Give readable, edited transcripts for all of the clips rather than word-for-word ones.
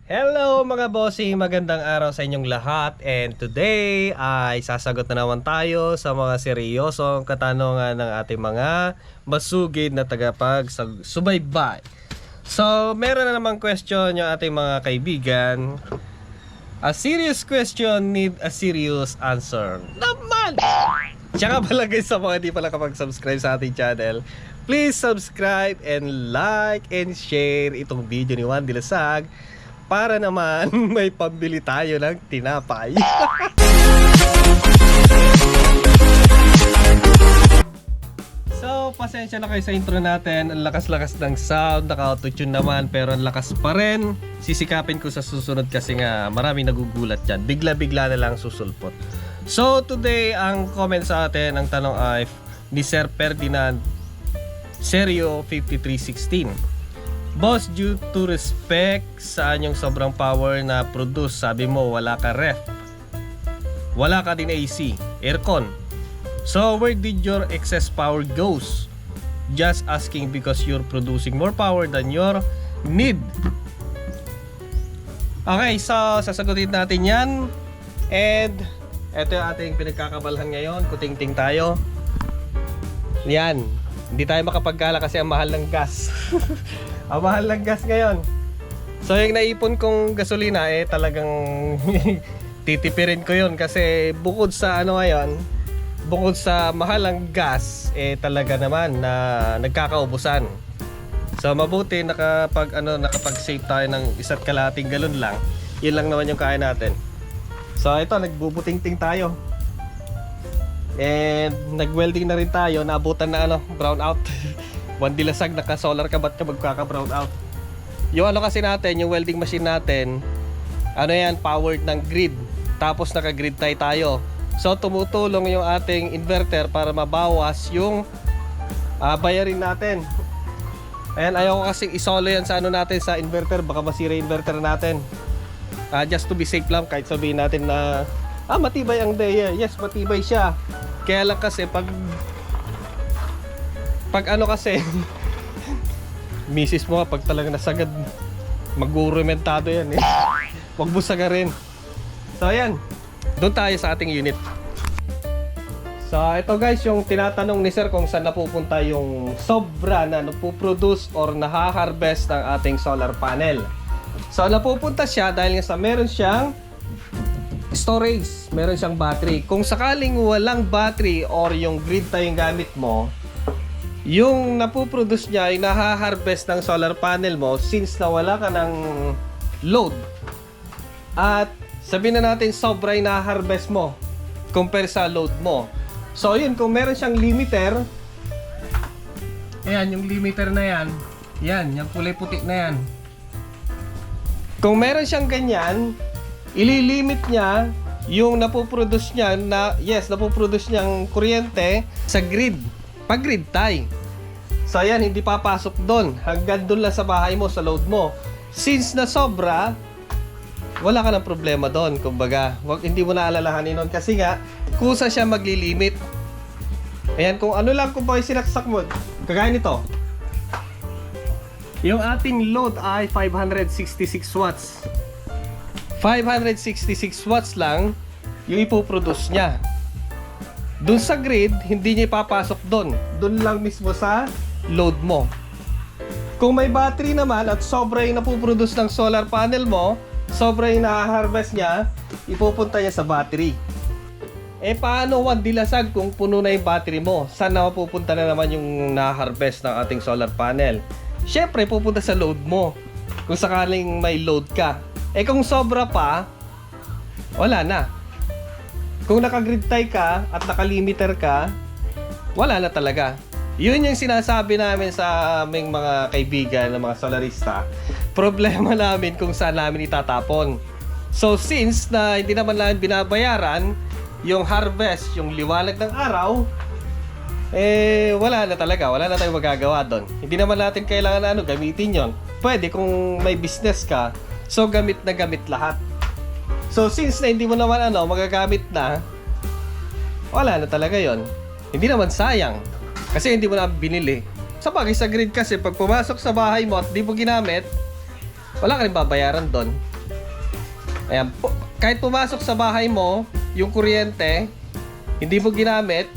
Hello mga bossing, magandang araw sa inyong lahat. And today ay sasagot na naman tayo sa mga seryosong katanungan ng ating mga masugid na tagapagsubaybay. So meron na namang question yung ating mga kaibigan. A serious question need a serious answer naman. Tsaka pala guys, sa mga di pala kapag-subscribe sa ating channel, please subscribe and like and share itong video ni Juan Dilasag para naman may pambili tayo ng tinapay. So, pasensya na kayo sa intro natin. Ang lakas-lakas ng sound, naka-autotune naman, pero ang lakas pa rin. Sisikapin ko sa susunod kasi nga maraming nagugulat dyan. Bigla-bigla na lang susulpot. So, today, ang comment sa atin, ang tanong ay ni Sir Ferdinand Serio 5316. Boss, due to respect sa anyong sobrang power na produce, sabi mo wala ka ref, wala ka din AC, aircon. So where did your excess power goes? Just asking because you're producing more power than your need. Okay, so sasagutin natin yan. And eto yung ating pinagkakabalhan ngayon. Kuting-ting tayo. Yan, hindi tayo makapagkala kasi ang mahal ng gas. Ang mahal ng gas ngayon. So yung naipon kong gasolina talagang titipirin ko yun kasi bukod sa ngayon, bukod sa mahal ng gas talaga naman na nagkakaubusan. So mabuti nakapag-save tayo ng 1 kalahating galon lang. Yun lang naman yung kaya natin. So ito, nagbubuting-ting tayo. And nag-welding na rin tayo. Naabutan na brown out. Juan Dilasag, naka-solar ka, ba't ka magkaka-brown out? Yung kasi natin, yung welding machine natin, yan, powered ng grid. Tapos naka-grid tie tayo. So tumutulong yung ating inverter para mabawas yung bayarin natin. Ayan, ayaw ko kasing isolo yan sa natin sa inverter, baka masira yung inverter natin. Just to be safe lang, kahit sabihin natin na matibay ang DEA. Yes, matibay siya. Kaya lang kasi pag kasi misis mo pag talaga nasagad, mag-urumentado yan Huwag mo sagarin. So ayan, doon tayo sa ating unit. So ito guys, yung tinatanong ni sir kung saan napupunta yung sobra na napuproduce or nahaharvest ng ating solar panel. So napupunta siya dahil sa meron siyang storage, meron siyang battery. Kung sakaling walang battery or yung grid tie yung gamit mo, yung napuproduce niya ay nahaharvest ng solar panel mo since nawala ka ng load. At sabihin na natin sobra yung nahaharvest mo compare sa load mo. So yun, kung meron siyang limiter, ayan, yung limiter na yan, yung kulay puti na yan. Kung meron siyang ganyan, ililimit niya yung napuproduce niya napuproduce niyang kuryente sa grid. Pag grid tie. So ayan, hindi papasok doon. Hanggang doon lang sa bahay mo, sa load mo. Since na sobra, wala ka ng problema doon. Kumbaga, hindi mo na alalahanin noon. Kasi nga, kusa siya maglilimit. Ayan, kung kung ba yung sinaksak mo, kagaya nito. Yung ating load ay 566 watts. 566 watts lang yung ipoproduce niya. Doon sa grid, hindi niya ipapasok doon. Doon lang mismo sa load mo. Kung may battery naman at sobra yung napuproduce ng solar panel mo, sobra yung na-harvest niya, ipupunta niya sa battery. Paano Juan Dilasag kung puno na yung battery mo? Saan na mapupunta na naman yung na-harvest ng ating solar panel? Syempre, pupunta sa load mo. Kung sakaling may load ka. Kung sobra pa, wala na. Kung naka-grid tie ka at naka-limiter ka, wala na talaga. Yun yung sinasabi namin sa aming mga kaibigan ng mga solarista. Problema namin kung saan namin itatapon. So since na hindi naman namin binabayaran yung harvest, yung liwanag ng araw, wala na talaga. Wala na tayong magagawa doon. Hindi naman natin kailangan gamitin yon. Pwede kung may business ka, so gamit na gamit lahat. So since na hindi mo naman magagamit na, wala na talaga yon. Hindi naman sayang kasi hindi mo na binili. Sa bagay sa grid kasi pag pumasok sa bahay mo at di mo ginamit, wala ka rin babayaran doon. Ayan, kahit pumasok sa bahay mo, yung kuryente, hindi mo ginamit,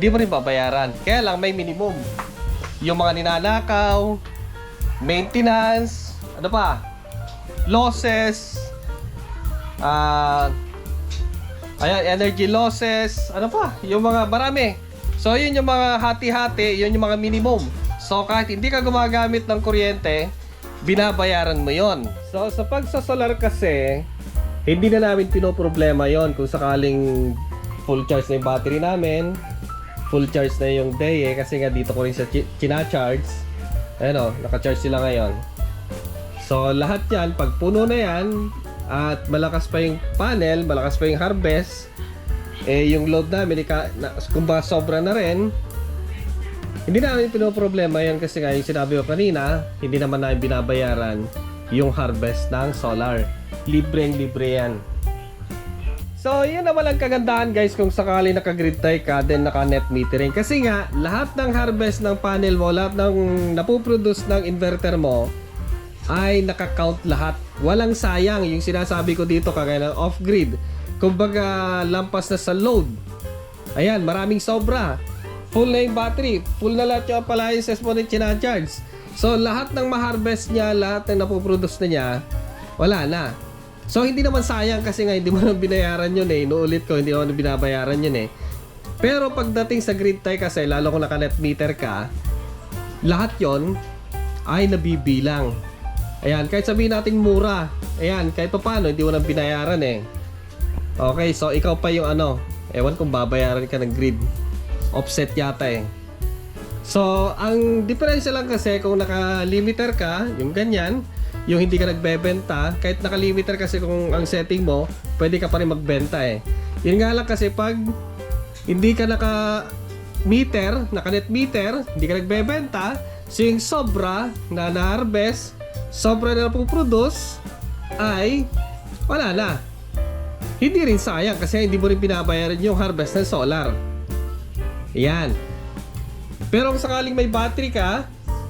di mo rin babayaran. Kaya lang may minimum. Yung mga ninanakaw, maintenance, ano pa, losses, ayan, energy losses, ano pa, yung mga marami. So yun yung mga hati-hati, yun yung mga minimum. So kahit hindi ka gumagamit ng kuryente, binabayaran mo yon. So sa pagsasolar kasi, hindi na namin pinoproblema yon kung sakaling full charge na yung battery namin, full charge na yung day kasi nga dito ko rin siya charge. Ayan o, naka-charge sila ngayon. So lahat yan, pag puno na yan at malakas pa yung panel, malakas pa yung harvest, yung load namin kung ba sobra na rin, hindi namin pinoproblema yan kasi nga yung sinabi ko kanina, hindi naman namin binabayaran yung harvest ng solar. Libreng-libre yan. So, yun naman ang kagandahan guys kung sakali naka-grid tie ka, then naka-net metering. Kasi nga, lahat ng harvest ng panel mo, lahat ng napuproduce ng inverter mo, ay naka-count lahat. Walang sayang. Yung sinasabi ko dito kagaya ng off-grid. Kumbaga, lampas na sa load. Ayan, maraming sobra. Full na yung battery. Full na lahat yung appliances mo na charge. So, lahat ng ma-harvest niya, lahat ng napuproduce na niya, wala na. So, hindi naman sayang kasi nga hindi mo nang binayaran yun eh. Inuulit ko, hindi mo nang binabayaran yun eh. Pero pagdating sa grid tie kasi, lalo kung naka-net meter ka, lahat yon ay nabibilang. Ayan, kahit sabihin natin mura, ayan, kahit pa paano, hindi mo nang binayaran eh. Okay, so ikaw pa yung ewan kung babayaran ka ng grid. Offset yata eh. So, ang diferensya lang kasi kung naka-limiter ka, yung ganyan, yung hindi ka nagbebenta, kahit naka-limiter kasi kung ang setting mo, pwede ka pa rin magbenta eh. Yun nga lang kasi pag hindi ka naka-meter, naka-net meter, hindi ka nagbebenta, so yung sobra na na-harvest, sobra na napuproduce, ay wala na. Hindi rin sayang kasi hindi mo rin binabayaran yung harvest ng solar. Yan. Pero kung sakaling may battery ka,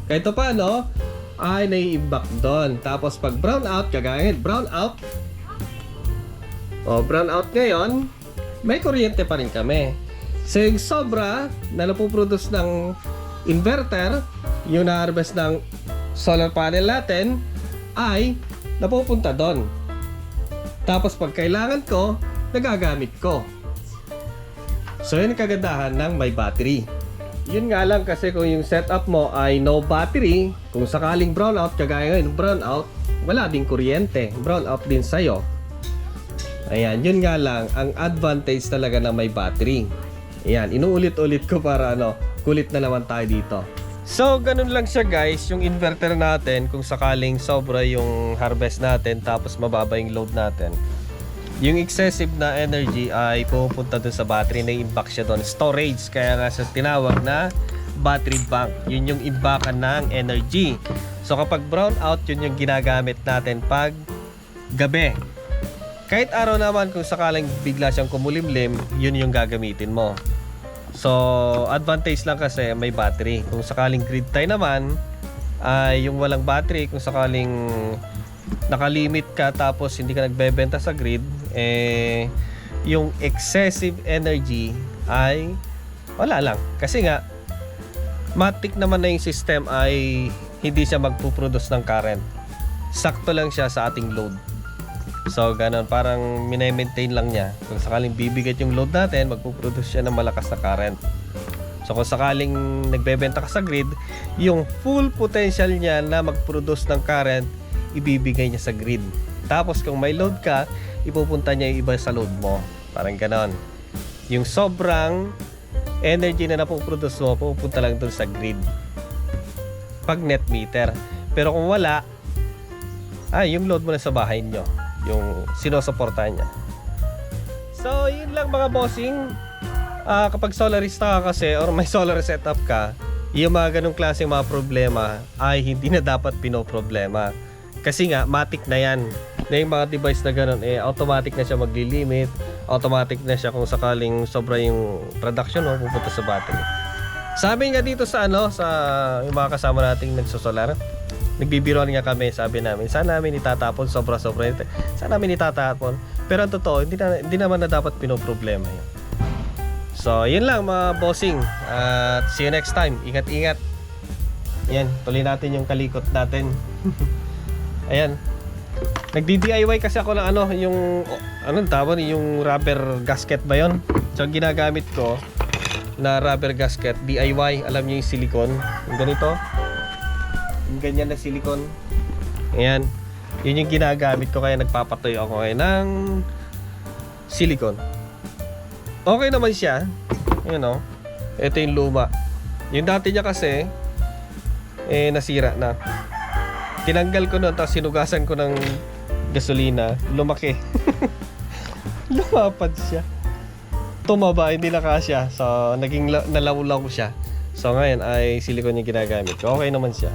kahit pa ay nai-imbak doon. Tapos pag brown out, kagaya brown out. Brown out ngayon, may kuryente pa rin kami. So yung sobra na napuproduce ng inverter, yung na-harvest ng solar panel natin, ay napupunta doon. Tapos pag kailangan ko, nagagamit ko. So yun ang kagandahan ng may battery. Yun nga lang kasi kung yung setup mo ay no battery, kung sakaling brownout, kagaya ngayon brownout, wala ding kuryente, brownout din sa'yo. Ayan, yun nga lang ang advantage talaga na may battery. Ayan, inuulit-ulit ko para kulit na naman tayo dito. So ganun lang siya guys, yung inverter natin, kung sakaling sobra yung harvest natin tapos mababa yung load natin, yung excessive na energy ay pupunta dun sa battery, na imbak siya doon, storage, kaya nga sa tinawag na battery bank. Yun yung imbakan ng energy. So kapag brown out, yun yung ginagamit natin pag gabi. Kahit araw naman, kung sakaling bigla siyang kumulimlim, yun yung gagamitin mo. So advantage lang kasi may battery. Kung sakaling grid tie naman, ay yung walang battery, kung sakaling nakalimit ka tapos hindi ka nagbebenta sa grid, yung excessive energy ay wala lang. Kasi nga, matik naman na yung system ay hindi siya magpuproduce ng current. Sakto lang siya sa ating load. So, ganun. Parang minemaintain lang niya. Kung sakaling bibigat yung load natin, magpuproduce siya ng malakas na current. So, kung sakaling nagbebenta ka sa grid, yung full potential niya na magproduce ng current, ibibigay niya sa grid. Tapos kung may load ka, ipupunta niya yung iba sa load mo. Parang ganon. Yung sobrang energy na napuproduce mo, pupunta lang dun sa grid pag net meter. Pero kung wala, yung load mo na sa bahay nyo, yung sinusuportahan niya. So yun lang mga bossing. Kapag solarista ka kasi or may solar setup ka, yung mga ganong klaseng mga problema ay hindi na dapat pinoproblema. Kasi nga, matik na yan. Na yung mga device na gano'n, automatic na siya magli-limit. Automatic na siya kung sakaling sobra yung production mo, pupunta sa battery. Sabi nga dito sa sa yung mga kasama nating nagsosolar, nagbibiroan nga kami, sabi namin, saan namin itatapon, sobra-sobra. Saan namin itatapon? Pero ang totoo, hindi naman na dapat pinoproblema yun. So, yun lang mga bossing. At see you next time. Ingat-ingat. Yan, tuloy natin yung kalikot natin. Ayan. Nagdi-DIY kasi ako ng anong tawag, yung rubber gasket ba yun? So, ang ginagamit ko na rubber gasket, DIY. Alam niyo yung silicone, yung ganito. Yung ganyan na silicone. Ayan. Yun yung ginagamit ko, kaya nagpapatuyo ako ngayon ng silicone. Okay naman siya. Ayan o. Ito yung luma. Yung dati niya kasi nasira na. Tinanggal ko nun, tapos sinugasan ko ng gasolina. Lumaki. Lumapad siya. Tumaba, hindi na kasya. So, naging nalawlaw siya. So, ngayon ay silicone yung ginagamit ko. Okay naman siya.